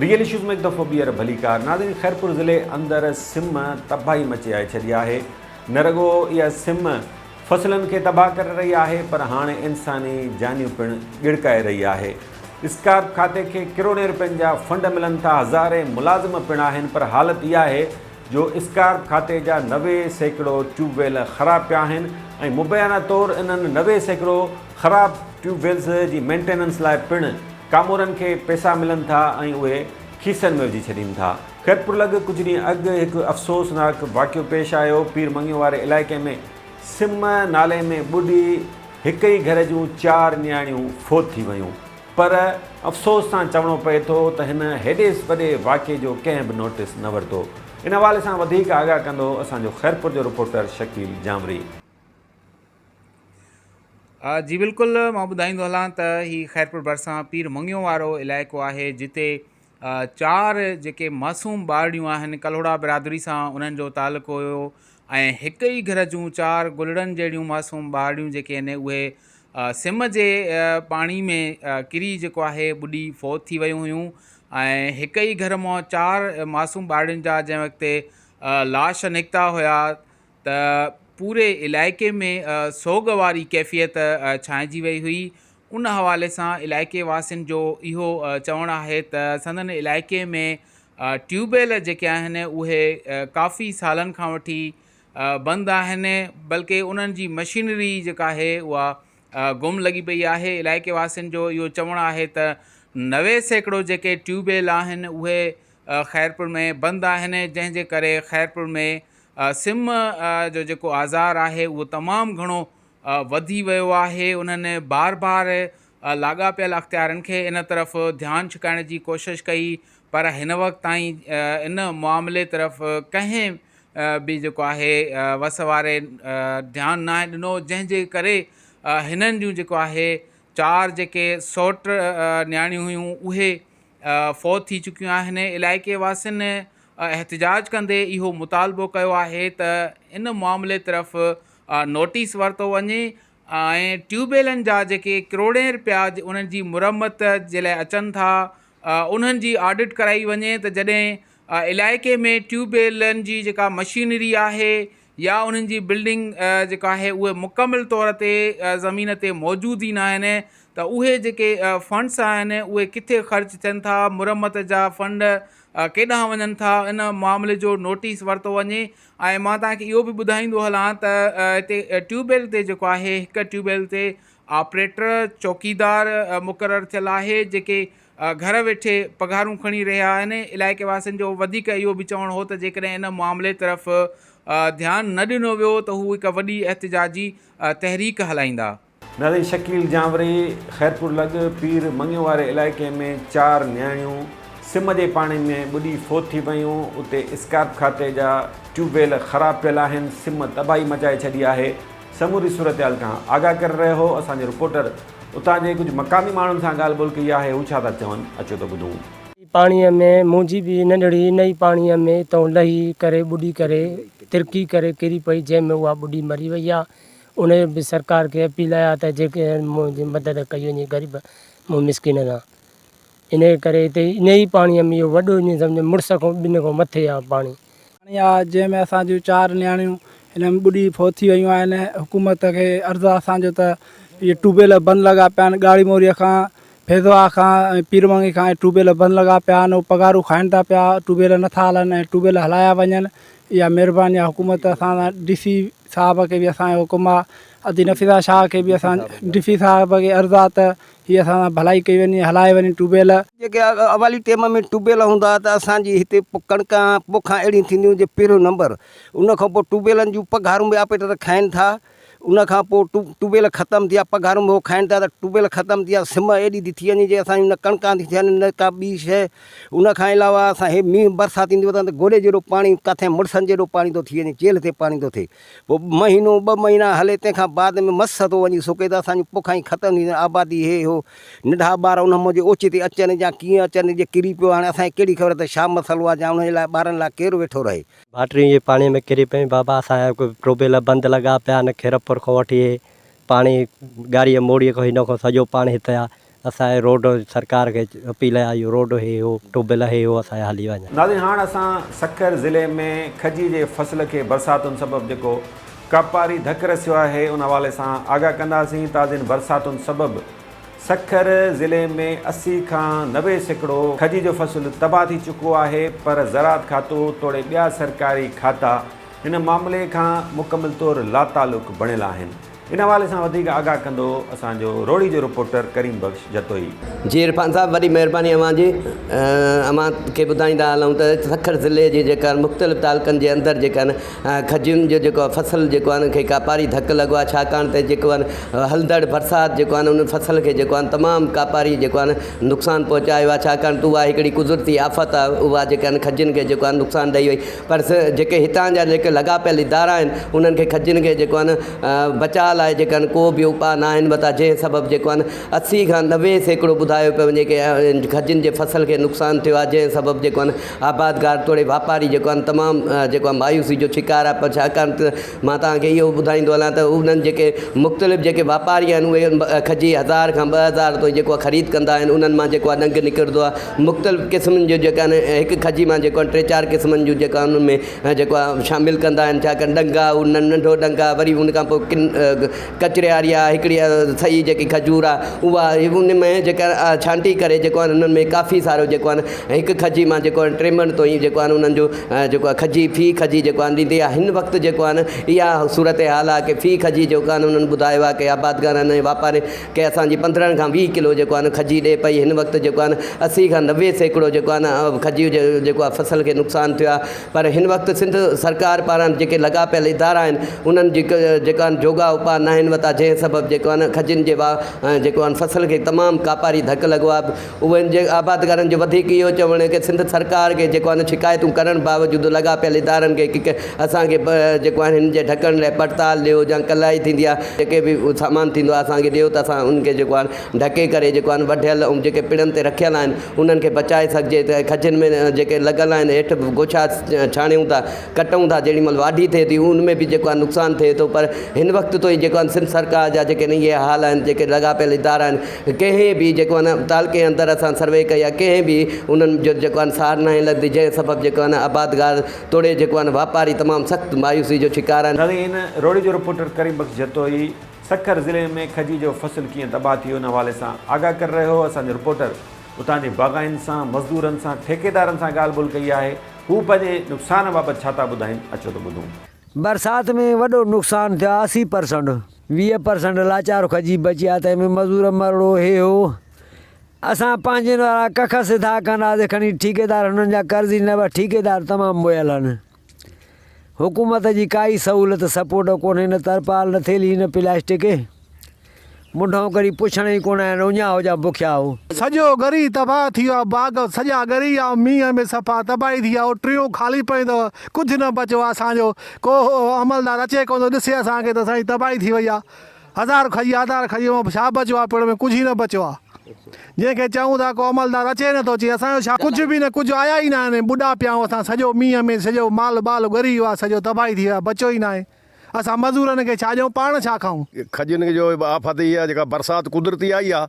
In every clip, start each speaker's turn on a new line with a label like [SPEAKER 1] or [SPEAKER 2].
[SPEAKER 1] Real issues में एक दफ़ो ॿीहर भली कार। नाज़रीन, खैरपुर ज़िले अंदर सिम तबाही मचाए छॾी आहे। न रुगो इहा सिम फसलनि खे तबाह करे रही आहे, पर हाणे इंसानी जानियूं पिणु गिड़काए रही आहे। स्कार्प खाते खे करोड़े रुपयनि जा फंड मिलनि था, हज़ारे मुलाज़िम पिणु आहिनि, पर हालत इहा आहे जो स्कार्प खाते जा 90% ट्यूबवेल ख़राबु पिया आहिनि ऐं मुबैना तौरु इन्हनि 90% ख़राबु ट्यूबवेल्स जी मेंटेनेंस लाइ पिणु कामोरनि खे पैसा मिलनि था ऐं उहे खीसनि में विझी छॾीनि था। खैरपुर लॻ कुझु ॾींहं अॻु हिकु अफ़सोसनाक वाक़ियो पेश आयो। पीर मंगियो वारे इलाइक़े में सिम नाले में ॿुॾी हिक ई घर जूं 4 नियाणियूं फ़ौत थी वियूं, पर अफ़सोस सां चवणो पए थो त हिन हेॾे वॾे वाक़िए जो कंहिं बि नोटिस न वरितो। इन हवाले सां वधीक आगाह कंदो असांजो खैरपुर जो रिपोर्टर शकील जामरी।
[SPEAKER 2] जी बिल्कुलु, मां ॿुधाईंदो हलां त हीउ खैरपुर भरिसां पीर मंगियो वारो इलाइक़ो आहे, जिते 4 जेके मासूम ॿारड़ियूं आहिनि कलोड़ा बिरादरी सां उन्हनि जो तालुक़ु हुयो ऐं हिक ई घर जूं 4 गुलड़नि जहिड़ियूं मासूम ॿारड़ियूं जेके आहिनि उहे सिम जे पाणी में किरी जेको आहे ॿुॾी फ़ौत थी वियूं हुयूं ऐं हिक ई घर मां 4 मासूम ॿारड़ियुनि जा जंहिं वक़्तु लाश निकिता हुया त पूरे इलाइक़े में सोग वारी कैफ़ियत छांइजी वई हुई। उन हवाले सां इलाइक़े वासियुनि जो इहो चवणु आहे त संदनि इलाइक़े में ट्यूबवेल जेके आहिनि उहे काफ़ी सालनि खां वठी बंदि आहिनि, बल्कि उन्हनि जी मशीनरी जेका आहे उहा गुम लॻी पई आहे। इलाइक़े वासियुनि जो इहो चवणु आहे त 90% जेके ट्यूबवेल आहिनि उहे खैरपुर में बंदि आहिनि, जंहिंजे करे खैरपुर में सिम जो जेको आज़ार आहे उहो तमामु घणो वधी वियो आहे। उन्हनि बार बार लाॻापियल अख़्तियारनि खे इन तरफ़ ध्यानु छिकाइण जी कोशिशि कई, पर हिन वक़्त ताईं इन मामले तरफ़ कंहिं बि जेको आहे वस वारे ध्यानु न ॾिनो, जंहिंजे करे हिननि जूं जेको आहे 4 जेके सौट नियाणियूं हुयूं उहे फ़ौत थी चुकियूं आहिनि। इलाइक़े वासियुनि एहतिजाज कंदे इहो मुतालबो कयो आहे त इन मामले तरफ़ नोटिस वरितो वञे ऐं ट्यूबवेलनि जा जेके करोड़े रुपया उन्हनि जी मुरमत जे लाइ अचनि था उन्हनि जी ऑडिट कराई वञे, त जॾहिं इलाइक़े में ट्यूबवेलनि जी जेका मशीनरी आहे या उन्हनि जी बिल्डिंग जेका आहे उहे मुकमिल तौर ते ज़मीन ते मौजूदु ई न आहिनि, त उहे जेके फंड्स आहिनि उहे किथे ख़र्च थियनि था, मुरमत जा फंड केॾांहुं वञनि था, इन मामले जो नोटिस वरितो वञे। ऐं मां तव्हांखे इहो बि ॿुधाईंदो हलां त हिते ट्यूबवेल ते जेको आहे हिक ट्यूबवेल ते ऑपरेटर चौकीदार मुक़ररु थियल आहे, जेके घर वेठे पघारूं खणी रहिया आहिनि। इलाइक़े वासियुनि जो वधीक इहो बि चवणु हो त जेकॾहिं इन मामले तरफ़ ध्यानु न ॾिनो वियो त हू हिकु वॾी एहतिजाजी तहरीक हलाईंदा।
[SPEAKER 1] नाज़रीन, शकील जामरी, खैरपुर लॻ पीर मंगियो वारे इलाइक़े में 4 नियाणियूं सिम जे पाणी में ॿुॾी फ़ौत थी वियूं। उते स्कार्प खाते जा ट्यूबवेल ख़राबु पियल आहिनि, सिम तबाही मचाए छॾी आहे। समूरी सूरत-हाल खां आगाह करे रहियो असांजो रिपोर्टर उतां जे कुझु मक़ामी माण्हुनि सां ॻाल्हि ॿोल कई आहे। हू छा था चवनि, अचो त ॿुधूं।
[SPEAKER 3] पाणीअ में मुंहिंजी बि नंढड़ी नई पाणीअ में तो लही करे ॿुॾी करे तिरकी करे किरी पई, जंहिंमें उहा ॿुॾी मरी वई आहे। उन बि सरकार खे अपील आहे त जेके मुंहिंजी मदद कई वञे ग़रीब मिसकिन सां। इन करे हिते इन ई पाणीअ में इहो वॾो ईअं सम्झो मुड़ुस खां 2 खां मथे आहे पाणी
[SPEAKER 4] आहे, जंहिंमें असांजूं 4 नियाणियूं हिन में ॿुॾी फ़ौत थी वियूं आहिनि। हुकूमत खे अर्ज़ु आहे असांजो त इहे ट्यूबवेल बंदि लॻा पिया आहिनि। ॻाड़ी मोरीअ खां फैज़वा खां ऐं पीर मंगी खां ट्यूबवेल बंदि लॻा पिया आहिनि, उहे पघारूं खाइनि था पिया, ट्यूबवेल नथा हलनि ऐं ट्यूबवेल हलाया वञनि। इहा महिरबानी आहे हुकूमत असां DC साहब खे बि असांजो हुकुम आहे, अदी नफ़ीसा शाह खे बि असां DC साहब खे अर्ज़ु आहे त हीअ असां भलाई कई वञे, हलाए वञे ट्यूबवेल।
[SPEAKER 5] जेके अवाली टाइम में ट्यूबवेल हूंदा त असांजी हिते कणिकां पोखां अहिड़ियूं थींदियूं जे पहिरियों नंबर, उन खां पोइ ट्यूबवेलनि जूं पघारूं बि ऑपरेटर खाइनि था। उन खां पोइ ट्यूबवेल ख़तमु थी आहे, पघारूं बि खाइनि था, त ट्यूबवेल ख़तमु थी आहे, सिम एॾी थी थी वञे जे असांजी न कणिकां थी थियनि न का ॿी शइ। उन खां अलावा असां हे मींहुं बरसाति ईंदी वञे त गोॾे जहिड़ो पाणी, किथे मुड़सनि जहिड़ो पाणी थो थी वञे, चेल ते पाणी थो थिए। पोइ महीनो 2 महीना हले, तंहिंखां बाद में मस थो वञी सुके, त असांजी पोखां ई ख़तमु थी आबादी। हे हो नंढा ॿार उन मुंहिंजे ओचे ते अचनि या कीअं अचनि, जे किरी पियो। हाणे असांखे कहिड़ी ख़बर त छा मसइलो आहे, या उनजे लाइ ॿारनि लाइ केरु वेठो रहे।
[SPEAKER 3] बाटरी जे पाणी में किरी पई बाबा, असांजा ट्यूबवेल बंदि लॻा पिया आहिनि। खैरपुर खां वठी पाणी ॻाड़ीअ मोड़ीअ खां हिन खां सॼो पाणी हिते आहे।
[SPEAKER 6] असांजे रोड सरकार खे अपील आहे इहो रोड हे हो टुबेल हे हो असांजे हली वञे।
[SPEAKER 1] नाज़रीन हाणे असां सखर ज़िले में खजी जे फसल खे बरसातुनि सबबि जेको कापारी धकु रसियो आहे उन हवाले सां आगाह कंदासीं। ताज़िन बरसातुनि सबबि सखर ज़िले में 80 खां 90% खजी जो फसल तबाह थी चुको आहे, पर ज़राअत खातो तोड़े ॿिया सरकारी खाता हिन मामले खां मुकमिल तौरु लातालुक़ बणियल आहिनि। इन हवाले सां वधीक आगाह कंदो असांजो रोड़ी जो रिपोर्टर करीम बख्श जतोई।
[SPEAKER 7] जी इरफान साहब, वॾी महिरबानी अव्हांजी। अमां खे ॿुधाईंदा हलूं त सखर ज़िले जे जेका मुख़्तलिफ़ तालुक़नि जे अंदरि जेका आहिनि खजियुनि जो जेको फसल जेको आहे खे कापारी धकु लॻो आहे, छाकाणि त जेको आहे हलंदड़ बरसाति जेको आहे उन फसल खे जेको आहे तमामु कापारी जेको आहे नुक़सानु पहुचायो आहे, छाकाणि त उहा हिकिड़ी कुदरती आफ़त आहे। उहा जेका आहिनि खजियुनि खे जेको आहे नुक़सानु ॾेई वई, पर जेके हितां जा जेके लॻापियल इदारा आहिनि उन्हनि खे खजियुनि खे जेको आहे बचाव लाइ जेका को बि उपाउ न आहिनि वरिता, जंहिं सबबु जेको आहे 80 खां 90% ॿुधायो पियो वञे की खजियुनि जे फसल खे नुक़सानु थियो आहे, जंहिं सबबु जेको आहे आबादगार तोड़े वापारी जेको आहे तमामु जेको आहे मायूसी जो शिकार आहे। पर छाकाणि त मां तव्हांखे इहो ॿुधाईंदो हलां त उन्हनि जेके मुख़्तलिफ़ जेके वापारी आहिनि उहे खजी 1000 खां 2000 ताईं जेको आहे ख़रीद कंदा आहिनि, उन्हनि मां जेको आहे डंग निकिरंदो आहे। मुख़्तलिफ़ क़िस्मनि जो जेका आहिनि हिकु खजी मां जेको आहे 3-4 क़िस्मनि जूं जेका उन में जेको आहे शामिलु कंदा आहिनि, छाकाणि डंग आहे उन नंढो डंग आहे, वरी उन खां पोइ कचरे वारी आहे हिकिड़ी सही जेकी खजूर आहे उहा उन में जेका छांटी करे जेको आहे उन्हनि में काफ़ी सारो जेको आहे हिकु खजी मां जेको आहे 3 मन तो ई जेको आहे उन्हनि जो जेको आहे खजी फी खजी जेको आहे ॾींदी आहे। हिन वक़्तु जेको आहे इहा सूरत हाल आहे की फी खजी जेको आहे उन्हनि ॿुधायो आहे की आबादगारनि ऐं वापारी खे असांजी 15 खां 20 किलो जेको आहे खजी ॾिए पई। हिन वक़्तु जेको आहे 80 खां 90% जेको आहे खजी जो जेको आहे फसल खे नुक़सानु थियो आहे। पर हिन वक़्तु सिंध सरकार पारां जेके लॻापियल इदारा आहिनि उन्हनि जेका जोगा उपाउ न आहिनि वरिता, जंहिं सबबु जेको आहे खजियुनि जे जेको आहे फसल खे तमामु कापारी धकु लॻो आहे। उहे जे आबादगारनि जो वधीक इहो चवणु की सिंध सरकार खे जेको आहे शिकायतूं करण बावजूदि लॻापियल इदारनि खे असांखे जेको आहे हिन जे ढकण लाइ पड़ताल ॾियो या कलाई थींदी आहे, जेके बि सामान थींदो आहे असांखे ॾियो त असां उनखे जेको आहे ढके करे जेको आहे वढियल ऐं जेके पिणनि ते रखियल आहिनि उन्हनि खे बचाए सघिजे। त खजियुनि में जेके लॻल आहिनि हेठि गोछा छाणियूं था कटूं था, जेॾीमहिल वाढी थिए थी उनमें बि जेको आहे नुक़सानु थिए थो। पर हिन वक़्तु तो ई जेको आहे सिंध सरकार जा जेके इहे हाल आहिनि, जेके लॻापियल इदारा आहिनि, कंहिं बि जेको आहे तालुके जे अंदरि असां सर्वे कई आहे, कंहिं बि उन्हनि जो जेको आहे सार न लॻंदी, जंहिं सबबु जेको आहे आबादगार तोड़े जेको आहे वापारी तमामु सख़्तु मायूसी जो शिकार आहिनि।
[SPEAKER 1] इन रोड़ी जो रिपोर्टर करीम बख्श जतोई सखर ज़िले में खजी जो फसल कीअं तबाह थी उन हवाले सां आगाह करे रहियो। असांजो रिपोर्टर उतां जे बाग़ाइनि सां, मज़दूरनि सां, ठेकेदारनि सां ॻाल्हि ॿोल कई आहे। हू पंहिंजे नुक़सान बाबति छा था ॿुधाइनि, अचो त ॿुधूं।
[SPEAKER 8] बरसाति में वॾो नुक़सानु थियो आहे 80%, 20% लाचार खजी बची आहे, तंहिंमें मज़दूर मरड़ो हे हो। असां पंहिंजे वारा कख सिधा कंदासीं, खणी ठेकेदार हुननि जा कर्ज़ ई न हुआ, ठेकेदार तमामु मुयल आहिनि। हुकूमत जी काई सहूलियत सपोर्ट कोन्हे, न तरपाल, न थेली, न प्लास्टिक, मुंडो करी पुछण ई कोन आहिनि, उञा हुजा बुखिया हो।
[SPEAKER 9] सॼो गरी तबाह थी वियो आहे, बाग़ सॼा गरी आहे, मींहं में सफ़ा तबाही थी आहे, टियों ख़ाली पवंदो, कुझु न बचियो आहे। असांजो को अमलदार अचे कोन थो ॾिसे असांखे त साईं तबाही थी वई आहे। 1000 खजी 1000 खजी छा बचियो आहे, पिण में कुझु ई न बचियो आहे। जंहिंखे चऊं था को अमलदार अचे नथो अचे, असांजो छा कुझु बि न, कुझु आया ई न आहिनि, ॿुॾा पिया आहियूं असां। सॼो मींहं में सॼो माल बाल ॻरी वियो आहे, सॼो तबाही थी वियो आहे, बचियो ई न आहे। असां मज़दूरनि खे छा ॾियूं, पाण छा खाऊं।
[SPEAKER 10] खजियुनि जो आफ़त इहा आहे जेका बरसाति कुदरती आई आहे,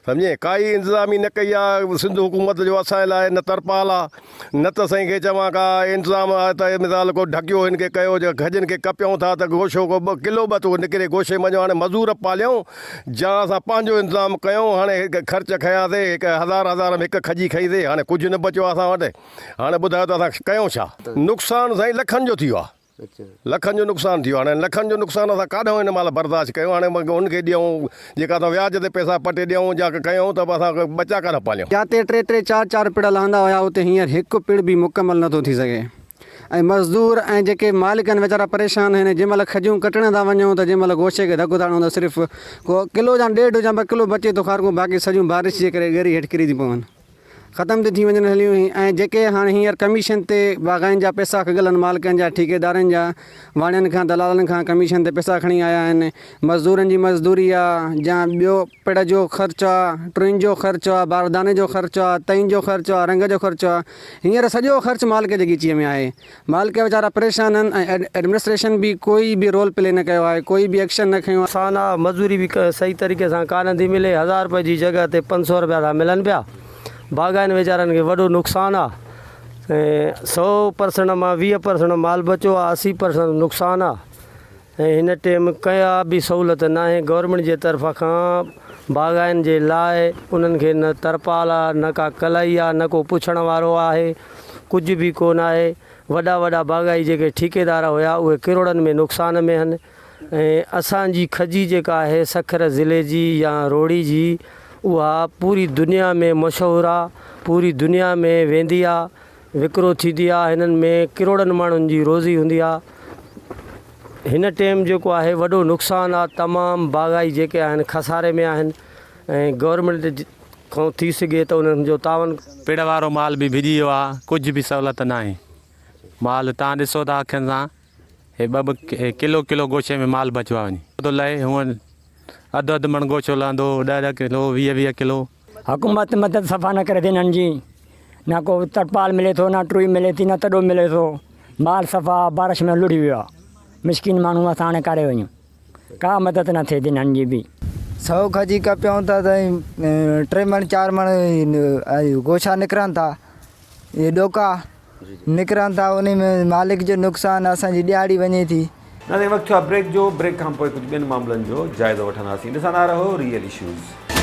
[SPEAKER 10] सम्झे, काई इंतिज़ामी न कई आहे सिंध हुकूमत जो असांजे लाइ, न तरपाल आहे, न त साईं खे चवां का इंतिज़ाम आहे त मिसाल को ढकियो हिन खे कयो, जो खजियुनि खे कपियूं था त गोशो को 2 किलो थो निकिरे गोशे में, हाणे मज़दूर पालियूं या असां पंहिंजो इंतिज़ाम कयूं। हाणे ख़र्च खयासीं, 1000 में 1 खजी खईसीं, हाणे कुझु न बचियो आहे असां वटि। हाणे ॿुधायो त असां कयूं छा। नुक़सानु साईं लखनि जो थी वियो आहे, लखनि जो नुक़सानु थी वियो। हाणे लखनि जो नुक़सानु असां काॾों हिन महिल बर्दाश्त कयूं। हाणे हुनखे ॾियूं जेका असां व्याज ते पैसा पटे ॾियूं या कयूं त असां बचा कान पालियूं।
[SPEAKER 11] जिते 3-3, 4-4 पिड़ लहंदा हुया, उते हींअर हिकु पिड़ बि मुकमल नथो थी सघे। ऐं मज़दूर ऐं जेके मालिक आहिनि वीचारा परेशान आहिनि। जंहिं महिल खजियूं कटण था वञूं त जंहिं महिल गोशे खे धकु था हणूं त सिर्फ़ु को किलो या 1.5 या 2 किलो बचे थो खारको, बाक़ी सॼियूं बारिश जे करे ॻरी हेठि किरी थी पवनि। ख़तम थी वञनि हलियूं ऐं जेके हाणे हींअर कमीशन ते बाग़ाइनि जा पैसा कगलनि मालिकनि जा ठेकेदारनि जा वाणियुनि खां दलालनि खां कमीशन ते पैसा खणी आया आहिनि। मज़दूरनि जी मज़दूरी आहे या ॿियो पिड़ जो ख़र्चु आहे, टुरिन जो ख़र्चु आहे, बारदाने जो ख़र्चु आहे, तईं जो ख़र्चु आहे, रंग जो ख़र्चु आहे। हींअर सॼो ख़र्चु मालिक जे ॻीचीअ में आहे। मालिक वीचारा परेशान आहिनि ऐं एडमिनिस्ट्रेशन बि कोई बि रोल प्ले न कयो आहे, कोई बि एक्शन न खयो आहे।
[SPEAKER 8] साना मज़दूरी भी सही तरीक़े सां कान थी मिले। 1000 रुपए जी जगह ते 500 रुपया था मिलनि पिया। बाग़ाइनि वीचारनि खे वॾो नुक़सानु आहे ऐं 100% मां 20% माल बचो आहे, 80% नुक़सानु आहे। ऐं हिन टाइम कया बि सहूलियत न आहे गवर्नमेंट जे तरफ़ा खां बाग़ाइनि जे लाइ। उन्हनि खे न तरपाल आहे, न का कलाई आहे, न को पुछण वारो आहे, कुझु बि कोन आहे। वॾा वॾा बाग़ाई जेके ठेकेदार हुया उहे किरोड़नि में नुक़सान में आहिनि। ऐं असांजी खजी जेका आहे सखर ज़िले जी या रोड़ी जी, उहा पूरी दुनिया में मशहूरु आहे, पूरी दुनिया में वेंदी आहे, विकिरो थींदी आहे। हिननि में किरोड़नि माण्हुनि जी रोज़ी हूंदी आहे। हिन टाइम जेको आहे वॾो नुक़सानु आहे। तमामु बाग़ाई जेके आहिनि खसारे में आहिनि ऐं गवर्नमेंट खां थी सघे त उन्हनि जो तावन।
[SPEAKER 12] पिड़ वारो माल बि भिॼी वियो आहे, कुझु बि सहूलियत न आहे। माल तव्हां ॾिसो था अखियुनि सां, हे ॿ किलो किलो गोशे में माल बचियो आहे। वञी थो लहे हूअं अधु मण गोशो लहंदो, 10 किलो 20 किलो।
[SPEAKER 3] हुकूमत मदद सफ़ा न करे थी हिननि जी, न को तरपाल मिले थो, न टुई मिले थी, न तॾो मिले थो। माल सफ़ा बारिश में लुड़ी वियो आहे। मिसकिन माण्हू असां हाणे करे वञूं, का मदद न थिए थी हिननि जी बि।
[SPEAKER 13] 100 खजी कपियूं था त 3 मण 4 मण गोशा निकिरनि था, इहे ॾोका निकिरनि था। उन में मालिक जो नुक़सानु, असांजी ॾियारी वञे थी।
[SPEAKER 1] वक़्तु आहे ब्रेक जो। ब्रेक खां पोइ कुझु ॿियनि मामलनि जो जाइज़ो वठंदासीं। ॾिसंदा रहो रियल इशूज़।